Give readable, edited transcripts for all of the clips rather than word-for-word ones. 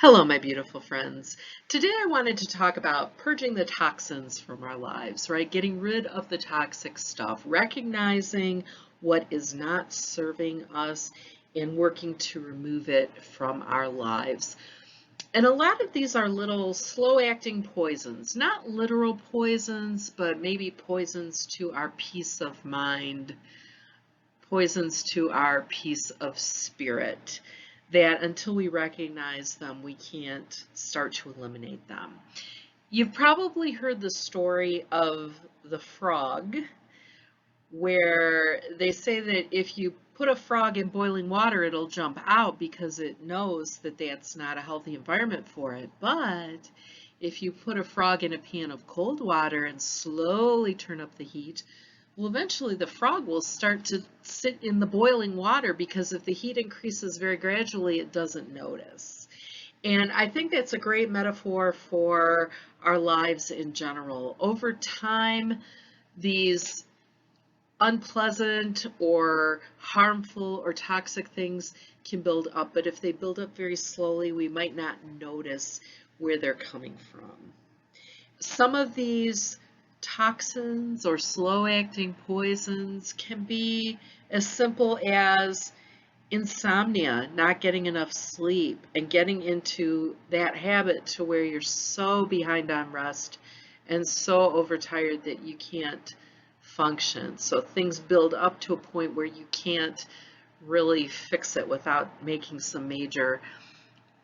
Hello, my beautiful friends. Today I wanted to talk about purging the toxins from our lives, right? Getting rid of the toxic stuff, recognizing what is not serving us and working to remove it from our lives. And a lot of these are little slow-acting poisons, not literal poisons, but maybe poisons to our peace of mind, poisons to our peace of spirit, that until we recognize them, we can't start to eliminate them. You've probably heard the story of the frog, where they say that if you put a frog in boiling water, it'll jump out because it knows that that's not a healthy environment for it. But if you put a frog in a pan of cold water and slowly turn up the heat, well, eventually the frog will start to sit in the boiling water because if the heat increases very gradually, it doesn't notice. And I think that's a great metaphor for our lives in general. Over time, these unpleasant or harmful or toxic things can build up, but if they build up very slowly, we might not notice where they're coming from. Some of these toxins or slow-acting poisons can be as simple as insomnia, not getting enough sleep, and getting into that habit to where you're so behind on rest and so overtired that you can't function. So things build up to a point where you can't really fix it without making some major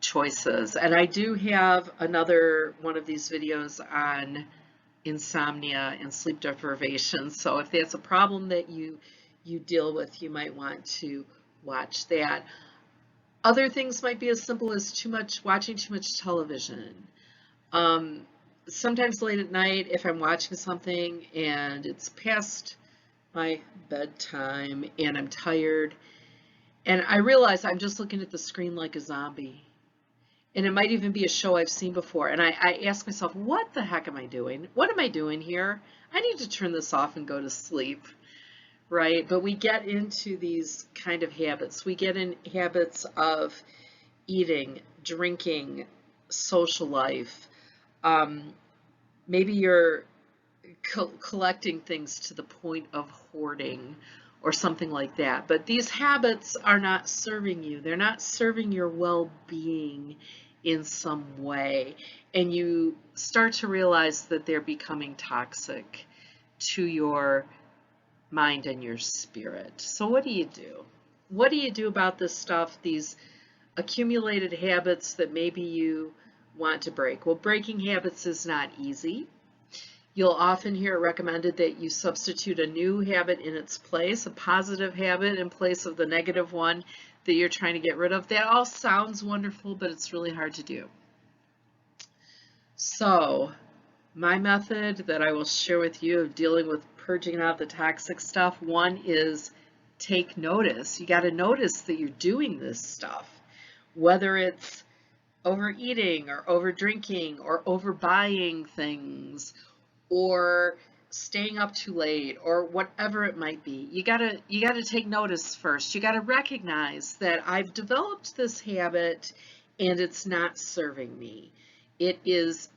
choices. And I do have another one of these videos on insomnia and sleep deprivation. So if that's a problem that you deal with, you might want to watch that. Other things might be as simple as watching too much television. Sometimes late at night, if I'm watching something and it's past my bedtime and I'm tired, and I realize I'm just looking at the screen like a zombie. And it might even be a show I've seen before. And I ask myself, what the heck am I doing? What am I doing here? I need to turn this off and go to sleep, right? But we get into these kind of habits. We get in habits of eating, drinking, social life. Maybe you're collecting things to the point of hoarding or something like that. But these habits are not serving you. They're not serving your well-being in some way. And you start to realize that they're becoming toxic to your mind and your spirit. So what do you do? What do you do about this stuff, these accumulated habits that maybe you want to break? Well, breaking habits is not easy. You'll often hear it recommended that you substitute a new habit in its place, a positive habit in place of the negative one that you're trying to get rid of. That all sounds wonderful, but it's really hard to do. So, my method that I will share with you of dealing with purging out the toxic stuff, one is take notice. You got to notice that you're doing this stuff, whether it's overeating or over drinking or overbuying things, or staying up too late, or whatever it might be. You gotta take notice first. You gotta recognize that I've developed this habit and it's not serving me. It is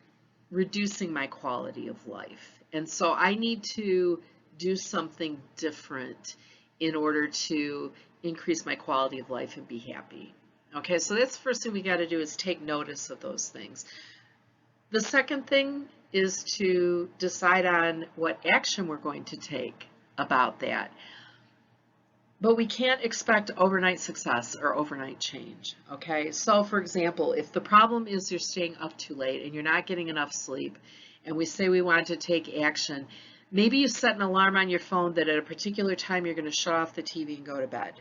reducing my quality of life. And so I need to do something different in order to increase my quality of life and be happy. Okay, so that's the first thing we gotta do, is take notice of those things. The second thing is to decide on what action we're going to take about that. But we can't expect overnight success or overnight change, okay? So for example, if the problem is you're staying up too late and you're not getting enough sleep, and we say we want to take action, maybe you set an alarm on your phone that at a particular time you're going to shut off the TV and go to bed,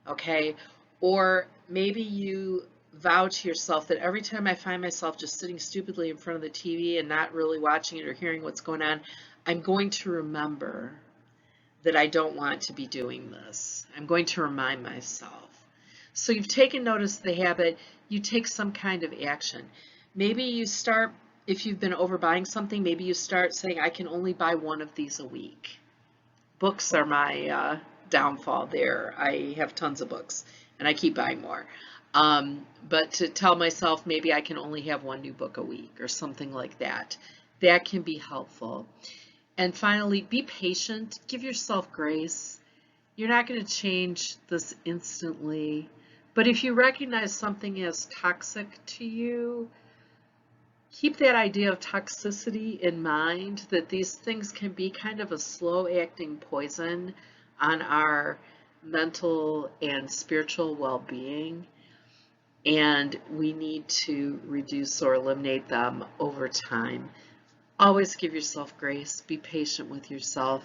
okay? Or maybe you vow to yourself that every time I find myself just sitting stupidly in front of the TV and not really watching it or hearing what's going on, I'm going to remember that I don't want to be doing this. I'm going to remind myself. So you've taken notice of the habit, you take some kind of action. Maybe you start, if you've been overbuying something, maybe you start saying, I can only buy one of these a week. Books are my downfall there. I have tons of books and I keep buying more. But to tell myself maybe I can only have one new book a week or something like that, that can be helpful. And finally, be patient. Give yourself grace. You're not going to change this instantly. But if you recognize something as toxic to you, keep that idea of toxicity in mind, that these things can be kind of a slow acting poison on our mental and spiritual well-being, and we need to reduce or eliminate them over time. Always give yourself grace. Be patient with yourself.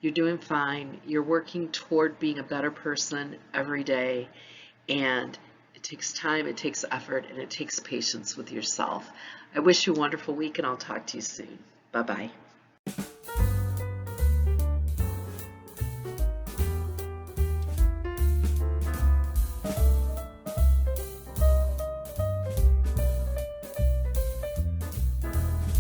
You're doing fine. You're working toward being a better person every day, and it takes time, it takes effort, and it takes patience with yourself. I wish you a wonderful week, and I'll talk to you soon. Bye-bye.